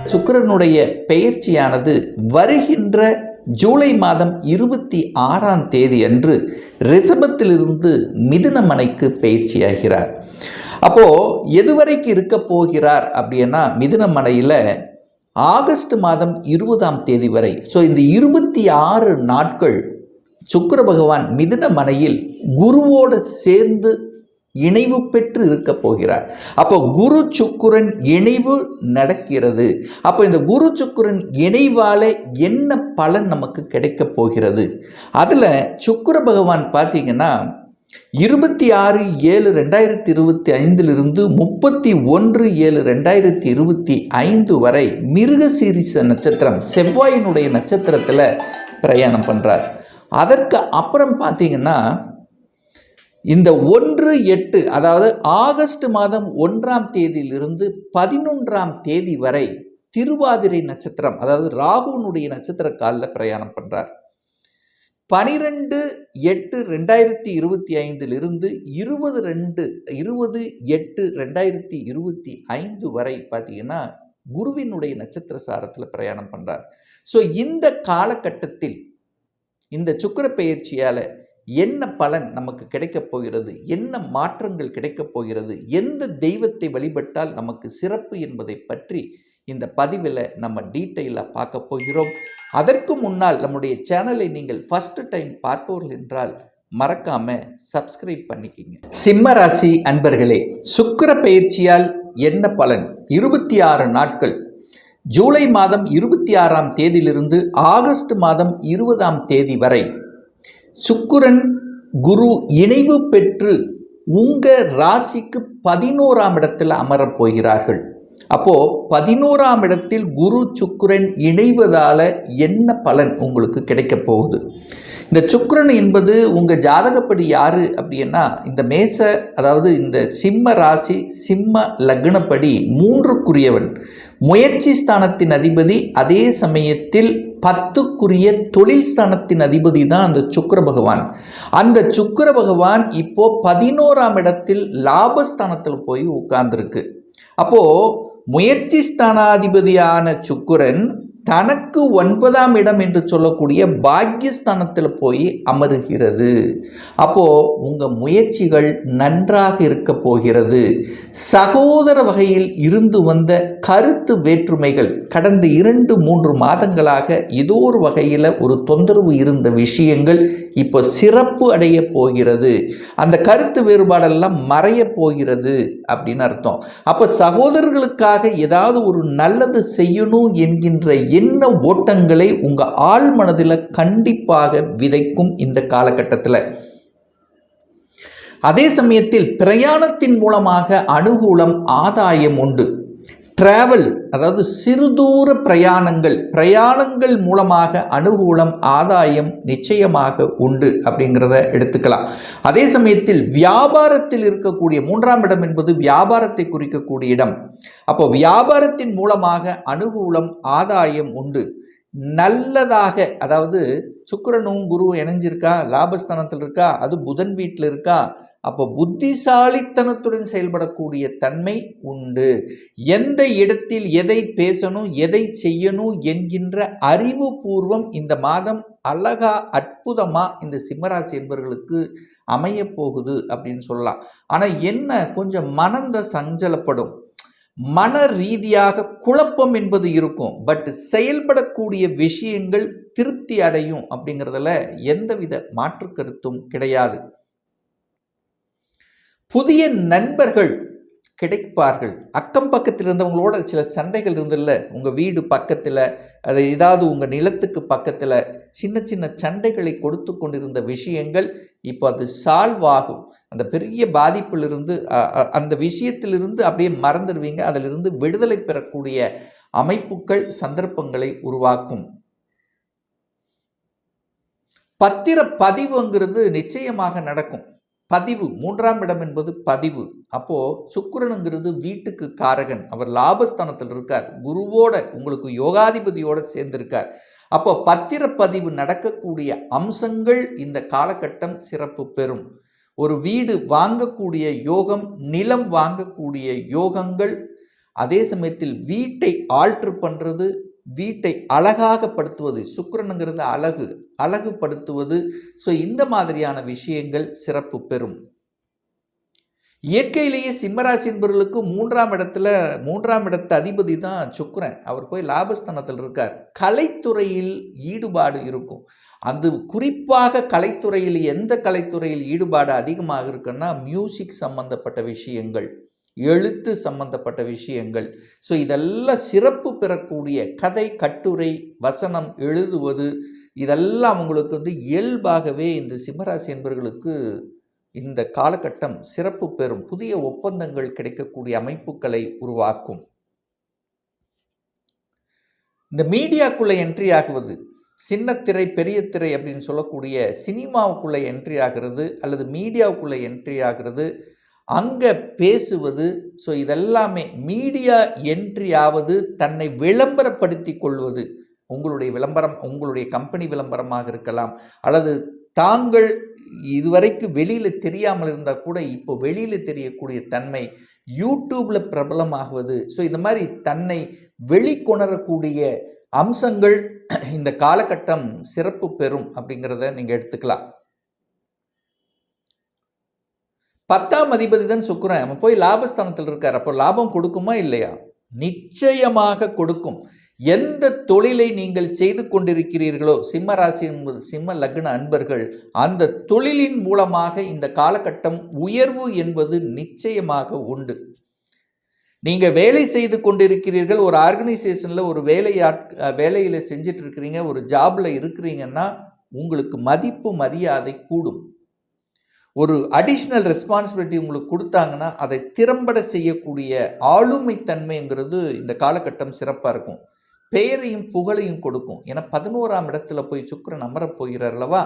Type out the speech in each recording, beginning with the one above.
சுக்கிரனுடைய பெயர்ச்சியானது வருகின்ற ஜூலை மாதம் 26ஆம் தேதி அன்று ரிஷபத்திலிருந்து மிதுன மனைக்கு பெயர்ச்சியாகிறார். அப்போ எதுவரைக்கு இருக்க போகிறார் அப்படின்னா மிதுன மனையில் ஆகஸ்ட் மாதம் 20ஆம் தேதி வரை. ஸோ இந்த 26 நாட்கள் சுக்கிர பகவான் மிதுன மனையில் குருவோடு சேர்ந்து இணைவு பெற்று இருக்க போகிறார். அப்போ குரு சுக்கிரன் இணைவு நடக்கிறது. அப்போ இந்த குரு சுக்கிரன் இணைவால என்ன பலன் நமக்கு கிடைக்க போகிறது? அதில் சுக்கிர பகவான் பார்த்தீங்கன்னா 26/7/2025 31/7/2025 வரை மிருகசீரிஷ நட்சத்திரம் செவ்வாயினுடைய நட்சத்திரத்தில் பிரயாணம் பண்ணுறார். அதற்கு அப்புறம் பார்த்தீங்கன்னா இந்த 1/8 அதாவது ஆகஸ்ட் மாதம் 1ஆம் தேதியிலிருந்து 11ஆம் தேதி வரை திருவாதிரை நட்சத்திரம் அதாவது ராகுனுடைய நட்சத்திர காலில் பிரயாணம் பண்ணுறார். 12/8/2025 20/8/2025 வரை பார்த்தீங்கன்னா குருவினுடைய நட்சத்திர சாரத்தில் பிரயாணம் பண்ணுறார். ஸோ இந்த காலகட்டத்தில் இந்த சுக்கிர பெயர்ச்சியால் என்ன பலன் நமக்கு கிடைக்கப் போகிறது, என்ன மாற்றங்கள் கிடைக்கப் போகிறது, எந்த தெய்வத்தை வழிபட்டால் நமக்கு சிறப்பு என்பதை பற்றி இந்த பதிவில் நம்ம டீட்டெயிலாக பார்க்க போகிறோம். அதற்கு முன்னால் நம்முடைய சேனலை நீங்கள் ஃபர்ஸ்ட் டைம் பார்ப்பவர்கள் என்றால் மறக்காம சப்ஸ்கிரைப் பண்ணிக்கிங்க. சிம்ம ராசி அன்பர்களே, சுக்கிர பெயர்ச்சியால் என்ன பலன்? 26 நாட்கள் ஜூலை மாதம் 26ஆம் தேதியிலிருந்து ஆகஸ்ட் மாதம் 20ஆம் தேதி வரை சுக்கிரன் குரு இணைவு பெற்று உங்கள் ராசிக்கு 11ஆம் இடத்தில் அமரப் போகிறார்கள். அப்போது 11ஆம் இடத்தில் குரு சுக்கிரன் இணைவதால் என்ன பலன் உங்களுக்கு கிடைக்க போகுது? இந்த சுக்கிரன் என்பது உங்கள் ஜாதகப்படி யார் அப்படின்னா இந்த மேச அதாவது இந்த சிம்ம ராசி சிம்ம லக்னப்படி 3க்குரியவன், முயற்சி ஸ்தானத்தின் அதிபதி, அதே சமயத்தில் 10க்குரிய தொழில் ஸ்தானத்தின் அதிபதி தான் அந்த சுக்கிர பகவான். அந்த சுக்கிர பகவான் இப்போ 11ஆம் இடத்தில் லாபஸ்தானத்தில் போய் உட்கார்ந்துருக்கு. அப்போது முயற்சி ஸ்தானாதிபதியான சுக்கிரன் தனக்கு 9ஆம் இடம் என்று சொல்லக்கூடிய பாக்யஸ்தானத்தில் போய் அமருகிறது. அப்போது உங்கள் முயற்சிகள் நன்றாக இருக்க போகிறது. சகோதர வகையில் இருந்து வந்த கருத்து வேற்றுமைகள் கடந்த 2-3 மாதங்களாக ஏதோ ஒரு வகையில் ஒரு தொந்தரவு இருந்த விஷயங்கள் இப்போ சிறப்பு அடைய போகிறது. அந்த கருத்து வேறுபாடெல்லாம் மறைய போகிறது அப்படின்னு அர்த்தம். அப்போ சகோதரர்களுக்காக ஏதாவது ஒரு நல்லது செய்யணும் என்கின்ற என்ன ஓட்டங்களை உங்க ஆள் மனதில் கண்டிப்பாக விதைக்கும் இந்த காலகட்டத்தில். அதே சமயத்தில் பிரயாணத்தின் மூலமாக அனுகூலம் ஆதாயம் உண்டு. டிராவல் அதாவது சிறுதூர பிரயாணங்கள் மூலமாக அனுகூலம் ஆதாயம் நிச்சயமாக உண்டு அப்படிங்கிறத எடுத்துக்கலாம். அதே சமயத்தில் வியாபாரத்தில் இருக்கக்கூடிய 3ஆம் இடம் என்பது வியாபாரத்தை குறிக்கக்கூடிய இடம். அப்போ வியாபாரத்தின் மூலமாக அனுகூலம் ஆதாயம் உண்டு. நல்லதாக அதாவது சுக்கிரனும் குருவும் இணைஞ்சிருக்கா, லாபஸ்தானத்தில் இருக்கா, அது புதன் வீட்டில் இருக்கா. அப்போ புத்திசாலித்தனத்துடன் செயல்படக்கூடிய தன்மை உண்டு. எந்த இடத்தில் எதை பேசணும் எதை செய்யணும் என்கின்ற அறிவுபூர்வம் இந்த மாதம் அழகா அற்புதமா இந்த சிம்மராசி என்பவர்களுக்கு அமைய போகுது அப்படின்னு சொல்லலாம். ஆனால் என்ன கொஞ்சம் மனந்த சஞ்சலப்படும், மன ரீதியாக குழப்பம் என்பது இருக்கும். பட் செயல்படக்கூடிய விஷயங்கள் திருப்தி அடையும் அப்படிங்கிறதுல எந்தவித மாற்று கருத்தும் கிடையாது. புதிய நண்பர்கள் கிடைப்பார்கள். அக்கம் பக்கத்தில் இருந்தவங்களோட சில சண்டைகள் இருந்தில்ல, உங்கள் வீடு பக்கத்தில் அது ஏதாவது உங்கள் நிலத்துக்கு பக்கத்தில் சின்ன சின்ன சண்டைகளை கொடுத்து கொண்டிருந்த விஷயங்கள் இப்போ அது சால்வ் ஆகும். அந்த பெரிய பாதிப்பிலிருந்து அந்த விஷயத்திலிருந்து அப்படியே மறந்துடுவீங்க. அதிலிருந்து விடுதலை பெறக்கூடிய அமைப்புகள் சந்தர்ப்பங்களை உருவாக்கும். பத்திர பதிவுங்கிறது நிச்சயமாக நடக்கும். பதிவு 3ஆம் இடம் என்பது பதிவு. அப்போ சுக்கிரனுங்கிறது வீட்டுக்கு காரகன். அவர் லாபஸ்தானத்தில் இருக்கார், குருவோட உங்களுக்கு யோகாதிபதியோட சேர்ந்திருக்கார். அப்போ பத்திரப்பதிவு நடக்கக்கூடிய அம்சங்கள் இந்த காலகட்டம் சிறப்பு பெறும். ஒரு வீடு வாங்கக்கூடிய யோகம், நிலம் வாங்கக்கூடிய யோகங்கள், அதே சமயத்தில் வீட்டை ஆல்ட்ரு பண்ணுறது, வீட்டை அழகாகப்படுத்துவது, சுக்கிரனுங்கிறது அழகுபடுத்துவது. ஸோ இந்த மாதிரியான விஷயங்கள் சிறப்பு பெறும். இயற்கையிலேயே சிம்மராசி என்பவர்களுக்கு மூன்றாம் இடத்து அதிபதி தான் சுக்கிரன். அவர் போய் லாபஸ்தானத்தில் இருக்கார். கலைத்துறையில் ஈடுபாடு இருக்கும். அது குறிப்பாக கலைத்துறையில் எந்த கலைத்துறையில் ஈடுபாடு அதிகமாக இருக்குன்னா மியூசிக் சம்பந்தப்பட்ட விஷயங்கள், எழுத்து சம்பந்தப்பட்ட விஷயங்கள். ஸோ இதெல்லாம் சிறப்பு பெறக்கூடிய கதை, கட்டுரை, வசனம் எழுதுவது, இதெல்லாம் அவங்களுக்கு இயல்பாகவே இந்த சிம்மராசி என்பவர்களுக்கு இந்த காலகட்டம் சிறப்பு பெறும். புதிய ஒப்பந்தங்கள் கிடைக்கக்கூடிய அமைப்புகளை உருவாக்கும். இந்த மீடியாக்குள்ளே என்ட்ரி ஆகுவது, சின்னத்திரை பெரிய திரை அப்படின்னு சொல்லக்கூடிய சினிமாவுக்குள்ளே என்ட்ரி ஆகிறது அல்லது மீடியாவுக்குள்ளே என்ட்ரி ஆகிறது, அங்கே பேசுவது. ஸோ இதெல்லாமே மீடியா என்ட்ரி ஆவது, தன்னை விளம்பரப்படுத்தி கொள்வது. உங்களுடைய விளம்பரம், உங்களுடைய கம்பெனி விளம்பரமாக இருக்கலாம், அல்லது தாங்கள் இதுவரைக்கும் வெளியில் தெரியாமல் இருந்தால் கூட இப்போ வெளியில் தெரியக்கூடிய தன்மை, யூடியூப்பில் பிரபலமாகுவது. ஸோ இந்த மாதிரி தன்னை வெளிக்கொணரக்கூடிய அம்சங்கள் இந்த காலகட்டம் சிறப்பு பெறும் அப்படிங்கிறத நீங்கள் எடுத்துக்கலாம். 10ஆம் அதிபதி தான் சுக்கிரன். அவன் போய் லாபஸ்தானத்தில் இருக்கார். அப்போ லாபம் கொடுக்குமா இல்லையா? நிச்சயமாக கொடுக்கும். எந்த தொழிலை நீங்கள் செய்து கொண்டிருக்கிறீர்களோ, சிம்ம ராசி என்பது சிம்ம லக்ன அன்பர்கள், அந்த தொழிலின் மூலமாக இந்த காலகட்டம் உயர்வு என்பது நிச்சயமாக உண்டு. நீங்கள் வேலை செய்து கொண்டிருக்கிறீர்கள், ஒரு ஆர்கனைசேஷனில் ஒரு வேலையில் செஞ்சிட்டு இருக்கிறீங்க, ஒரு ஜாபில் இருக்கிறீங்கன்னா உங்களுக்கு மதிப்பு மரியாதை கூடும். ஒரு அடிஷ்னல் ரெஸ்பான்சிபிலிட்டி உங்களுக்கு கொடுத்தாங்கன்னா அதை திறம்பட செய்யக்கூடிய ஆளுமைத்தன்மைங்கிறது இந்த காலகட்டம் சிறப்பாக இருக்கும். பெயரையும் புகழையும் கொடுக்கும். ஏன்னா 11ஆம் இடத்துல போய் சுக்கிரன் அமரப் போகிறார் அல்லவா,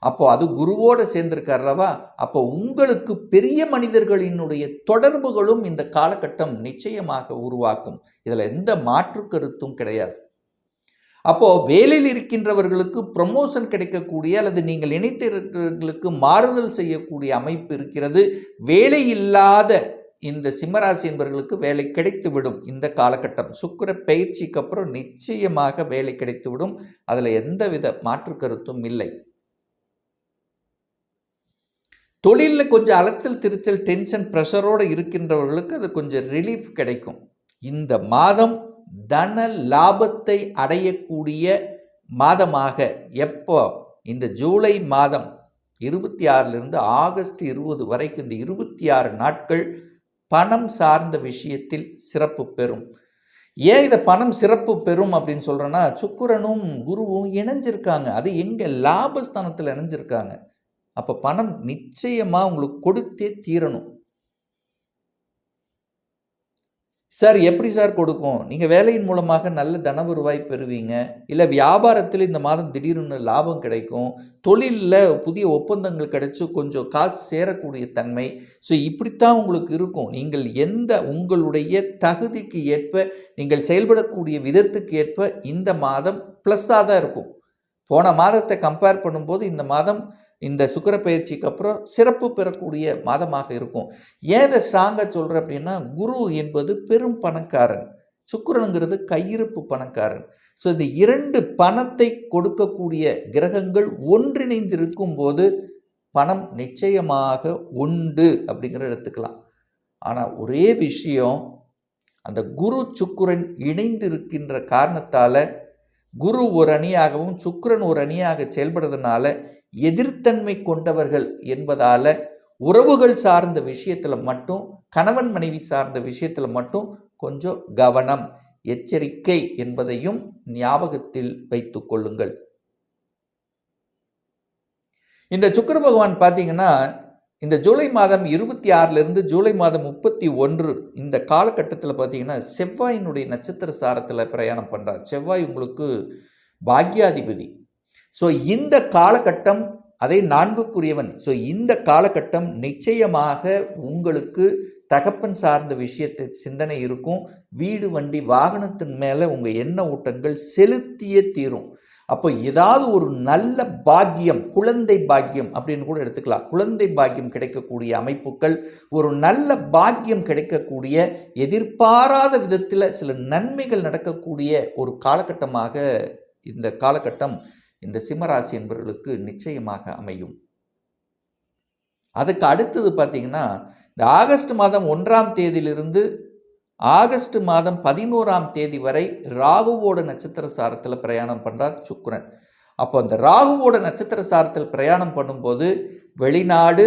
அப்போ அது குருவோடு சேர்ந்திருக்கார் அல்லவா, அப்போ உங்களுக்கு பெரிய மனிதர்களினுடைய தொடர்புகளும் இந்த காலகட்டம் நிச்சயமாக உருவாக்கும். இதில் எந்த மாற்று கருத்தும் கிடையாது. அப்போ வேலையில் இருக்கின்றவர்களுக்கு ப்ரமோஷன் கிடைக்கக்கூடிய அல்லது நீங்கள் நினைத்தவர்களுக்கு மாறுதல் செய்யக்கூடிய அமைப்பு இருக்கிறது. வேலை இல்லாத இந்த சிம்மராசி என்பவர்களுக்கு வேலை கிடைத்துவிடும். இந்த காலகட்டம் சுக்கிர பயிற்சிக்கு அப்புறம் நிச்சயமாக வேலை கிடைத்துவிடும். அதில் எந்தவித மாற்று கருத்தும் இல்லை. தொழிலில் கொஞ்சம் அலைச்சல் திருச்சல் டென்ஷன் ப்ரெஷரோடு இருக்கின்றவர்களுக்கு அது கொஞ்சம் ரிலீஃப் கிடைக்கும். இந்த மாதம் தன லாபத்தை அடையக்கூடிய மாதமாக எப்போ இந்த ஜூலை மாதம் 26லிருந்து ஆகஸ்ட் 20 வரைக்கும் இந்த 26 நாட்கள் பணம் சார்ந்த விஷயத்தில் சிறப்பு பெறும். ஏன் இதை பணம் சிறப்பு பெறும் அப்படின்னு சொல்கிறேன்னா, சுக்கிரனும் குருவும் இணைஞ்சிருக்காங்க. அது எங்கே? லாபஸ்தானத்தில் இணைஞ்சிருக்காங்க. அப்போ பணம் நிச்சயமாக உங்களுக்கு கொடுத்தே தீரணும். சார் எப்படி சார் கொடுக்கும்? நீங்கள் வேலையின் மூலமாக நல்ல தன வருவாய் பெறுவீங்க, இல்லை வியாபாரத்தில் இந்த மாதம் திடீர்னு லாபம் கிடைக்கும், தொழிலில் புதிய ஒப்பந்தங்கள் கிடைச்சி கொஞ்சம் காசு சேரக்கூடிய தன்மை. ஸோ இப்படித்தான் உங்களுக்கு இருக்கும். நீங்கள் உங்களுடைய தகுதிக்கு ஏற்ப, நீங்கள் செயல்படக்கூடிய விதத்துக்கு ஏற்ப இந்த மாதம் ப்ளஸ்ஸாக தான் இருக்கும். போன மாதத்தை கம்பேர் பண்ணும்போது இந்த மாதம் இந்த சுக்கிர பயிற்சிக்கு அப்புறம் சிறப்பு பெறக்கூடிய மாதமாக இருக்கும். ஏன் இதை ஸ்ட்ராங்காக சொல்கிறேன் அப்படின்னா, குரு என்பது பெரும் பணக்காரன், சுக்கிரனுங்கிறது கையிருப்பு பணக்காரன். ஸோ இந்த 2 பணத்தை கொடுக்கக்கூடிய கிரகங்கள் ஒன்றிணைந்திருக்கும் போது பணம் நிச்சயமாக உண்டு அப்படிங்கிற எடுத்துக்கலாம். ஆனால் ஒரே விஷயம், அந்த குரு சுக்கிரன் இணைந்து இருக்கின்ற காரணத்தால், குரு ஒரு அணியாகவும் சுக்கிரன் ஒரு அணியாக செயல்படுறதுனால எதிர்த்தன்மை கொண்டவர்கள் என்பதால் உறவுகள் சார்ந்த விஷயத்தில் மட்டும், கணவன் மனைவி சார்ந்த விஷயத்தில் மட்டும் கொஞ்சம் கவனம், எச்சரிக்கை என்பதையும் ஞாபகத்தில் வைத்துக் கொள்ளுங்கள். இந்த சுக்கிர பகவான் பார்த்தீங்கன்னா, இந்த ஜூலை மாதம் 26லிருந்து ஜூலை மாதம் 31 இந்த காலகட்டத்தில் பார்த்தீங்கன்னா செவ்வாயினுடைய நட்சத்திர சாரத்தில் பிரயாணம் பண்ணுறார். செவ்வாய் உங்களுக்கு பாக்யாதிபதி. ஸோ இந்த காலகட்டம் அதை 4க்குரியவன். ஸோ இந்த காலகட்டம் நிச்சயமாக உங்களுக்கு தகப்பன் சார்ந்த விஷயத்தை சிந்தனை இருக்கும். வீடு வண்டி வாகனத்தின் மேலே உங்கள் எண்ண ஓட்டங்கள் செலுத்தியே தீரும். அப்போ ஏதாவது ஒரு நல்ல பாக்கியம், குழந்தை பாக்கியம் அப்படின்னு கூட எடுத்துக்கலாம். குழந்தை பாக்கியம் கிடைக்கக்கூடிய அமைப்புகள், ஒரு நல்ல பாக்கியம் கிடைக்கக்கூடிய, எதிர்பாராத விதத்தில் சில நன்மைகள் நடக்கக்கூடிய ஒரு காலகட்டமாக இந்த காலகட்டம் இந்த சிம்மராசி என்பவர்களுக்கு நிச்சயமாக அமையும். அதுக்கு அடுத்தது பார்த்தீங்கன்னா, இந்த ஆகஸ்ட் மாதம் 1ஆம் தேதியிலிருந்து ஆகஸ்ட் மாதம் 11ஆம் தேதி வரை ராகுவோட நட்சத்திர சாரத்தில் பிரயாணம் பண்ணுறார் சுக்கிரன். அப்போ அந்த ராகுவோட நட்சத்திர சாரத்தில் பிரயாணம் பண்ணும்போது வெளிநாடு,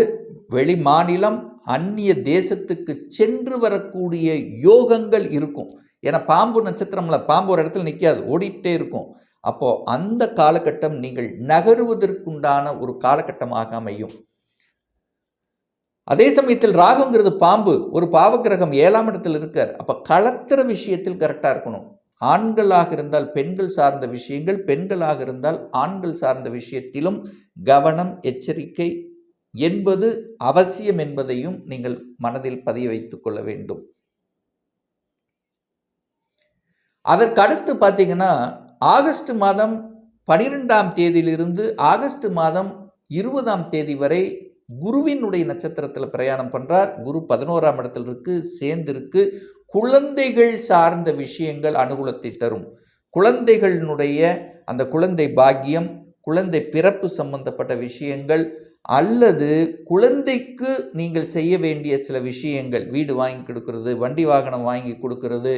வெளி மாநிலம், அந்நிய தேசத்துக்கு சென்று வரக்கூடிய யோகங்கள் இருக்கும். ஏன்னா பாம்பு நட்சத்திரம்ல, பாம்பு ஒரு இடத்துல நிற்காது, ஓடிட்டே இருக்கும். அப்போ அந்த காலகட்டம் நீங்கள் நகருவதற்குண்டான ஒரு காலகட்டமாக அமையும். அதே சமயத்தில் ராகுங்கிறது பாம்பு, ஒரு பாவக்கிரகம் 7ஆம் இடத்தில் இருக்கார். அப்போ களத்திர விஷயத்தில் கரெக்டாக இருக்கணும். ஆண்களாக இருந்தால் பெண்கள் சார்ந்த விஷயங்கள், பெண்களாக இருந்தால் ஆண்கள் சார்ந்த விஷயத்திலும் கவனம், எச்சரிக்கை என்பது அவசியம் என்பதையும் நீங்கள் மனதில் பதிய வைத்துக் கொள்ள வேண்டும். அதற்கு அடுத்து பார்த்தீங்கன்னா, ஆகஸ்ட் மாதம் 12ஆம் தேதியிலிருந்து ஆகஸ்ட் மாதம் 20ஆம் தேதி வரை குருவினுடைய நட்சத்திரத்தில் பிரயாணம் பண்ணுறார். குரு 11ஆம் இடத்தில் இருக்கு, சேர்ந்திருக்கு. குழந்தைகள் சார்ந்த விஷயங்கள் அனுகூலத்தை தரும். குழந்தைகளினுடைய அந்த குழந்தை பாக்கியம், குழந்தை பிறப்பு சம்பந்தப்பட்ட விஷயங்கள், அல்லது குழந்தைக்கு நீங்கள் செய்ய வேண்டிய சில விஷயங்கள், வீடு வாங்கி கொடுக்கறது, வண்டி வாகனம் வாங்கி கொடுக்கறது,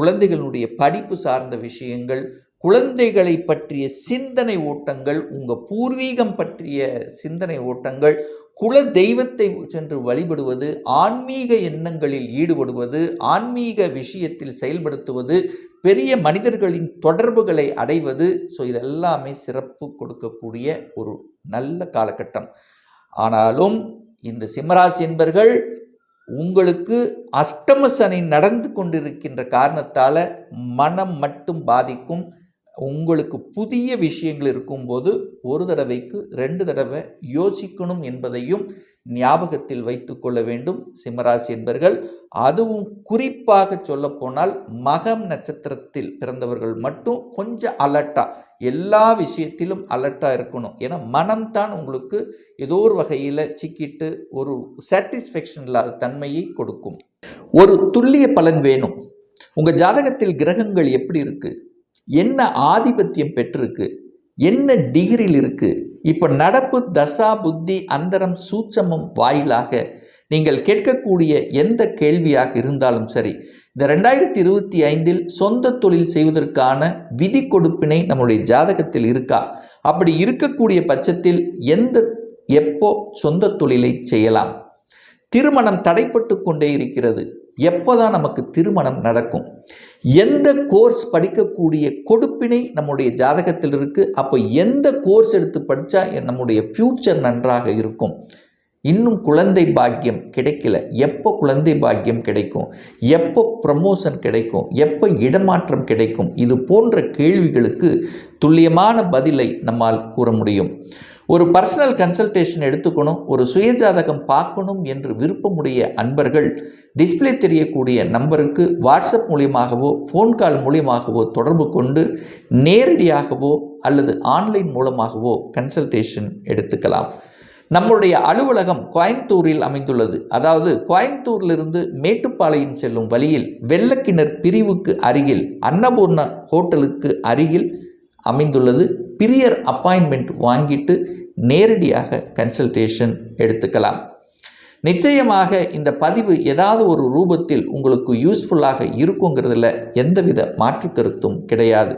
குழந்தைகளுடைய படிப்பு சார்ந்த விஷயங்கள், குழந்தைகளை பற்றிய சிந்தனை ஓட்டங்கள், உங்கள் பூர்வீகம் பற்றிய சிந்தனை ஓட்டங்கள், குல தெய்வத்தை சென்று வழிபடுவது, ஆன்மீக எண்ணங்களில் ஈடுபடுவது, ஆன்மீக விஷயத்தில் செயல்படுத்துவது, பெரிய மனிதர்களின் தொடர்புகளை அடைவது. ஸோ இதெல்லாமே சிறப்பு கொடுக்கக்கூடிய ஒரு நல்ல காலகட்டம். ஆனாலும் இந்த சிம்மராசி என்பர்கள் உங்களுக்கு அஷ்டம சனி நடந்து கொண்டிருக்கின்ற காரணத்தால் மனம் மட்டும் பாதிக்கும். உங்களுக்கு புதிய விஷயங்கள் இருக்கும்போது ஒரு தடவைக்கு 2 தடவை யோசிக்கணும் என்பதையும் ஞாபகத்தில் வைத்து கொள்ள வேண்டும் சிம்மராசி என்பர்கள். அதுவும் குறிப்பாக சொல்லப்போனால் மகம் நட்சத்திரத்தில் பிறந்தவர்கள் மட்டும் கொஞ்சம் அலர்ட்டாக, எல்லா விஷயத்திலும் அலர்ட்டாக இருக்கணும். ஏன்னா மனம்தான் உங்களுக்கு ஏதோ ஒரு வகையில் சிக்கிட்டு ஒரு சாட்டிஸ்ஃபேக்ஷன் இல்லாத தன்மையை கொடுக்கும். ஒரு துல்லிய பலன் வேணும். உங்கள் ஜாதகத்தில் கிரகங்கள் எப்படி இருக்குது, என்ன ஆதிபத்தியம் பெற்றிருக்கு, என்ன டிகிரியில் இருக்குது, இப்போ நடப்பு தசா புத்தி அந்தரம் சூட்சமம் வாயிலாக நீங்கள் கேட்கக்கூடிய எந்த கேள்வியாக இருந்தாலும் சரி, இந்த 2025 சொந்த தொழில் செய்வதற்கான விதி கொடுப்பினை நம்முடைய ஜாதகத்தில் இருக்கா, அப்படி இருக்கக்கூடிய பட்சத்தில் எப்போ சொந்த தொழிலை செய்யலாம், திருமணம் தடைப்பட்டு கொண்டே இருக்கிறது, எப்போதான் நமக்கு திருமணம் நடக்கும், எந்த கோர்ஸ் படிக்கக்கூடிய கொடுப்பினை நம்முடைய ஜாதகத்தில் இருக்குது, அப்போ எந்த கோர்ஸ் எடுத்து படித்தா நம்முடைய ஃப்யூச்சர் நன்றாக இருக்கும், இன்னும் குழந்தை பாக்கியம் கிடைக்கல, எப்போ குழந்தை பாக்கியம் கிடைக்கும், எப்போ ப்ரமோஷன் கிடைக்கும், எப்போ இடமாற்றம் கிடைக்கும், இது போன்ற கேள்விகளுக்கு துல்லியமான பதிலை நம்மால் கூற முடியும். ஒரு பர்சனல் கன்சல்டேஷன் எடுத்துக்கணும், ஒரு சுயஜாதகம் பார்க்கணும் என்று விருப்பமுடைய அன்பர்கள் டிஸ்பிளே தெரியக்கூடிய நம்பருக்கு வாட்ஸ்அப் மூலியமாகவோ ஃபோன் கால் மூலியமாகவோ தொடர்பு கொண்டு நேரடியாகவோ அல்லது ஆன்லைன் மூலமாகவோ கன்சல்டேஷன் எடுத்துக்கலாம். நம்முடைய அலுவலகம் கோயம்புத்தூரில் அமைந்துள்ளது. அதாவது கோயம்புத்தூரிலிருந்து மேட்டுப்பாளையம் செல்லும் வழியில் வெள்ளக்கிணர் பிரிவுக்கு அருகில் அன்னபூர்ணா ஹோட்டலுக்கு அருகில் அமைந்துள்ளது. பிரியர் அப்பாயின்மெண்ட் வாங்கிட்டு நேரடியாக கன்சல்டேஷன் எடுத்துக்கலாம். நிச்சயமாக இந்த பதிவு ஏதாவது ஒரு ரூபத்தில் உங்களுக்கு யூஸ்ஃபுல்லாக இருக்குங்கிறதுல எந்தவித மாற்று கருத்தும் கிடையாது.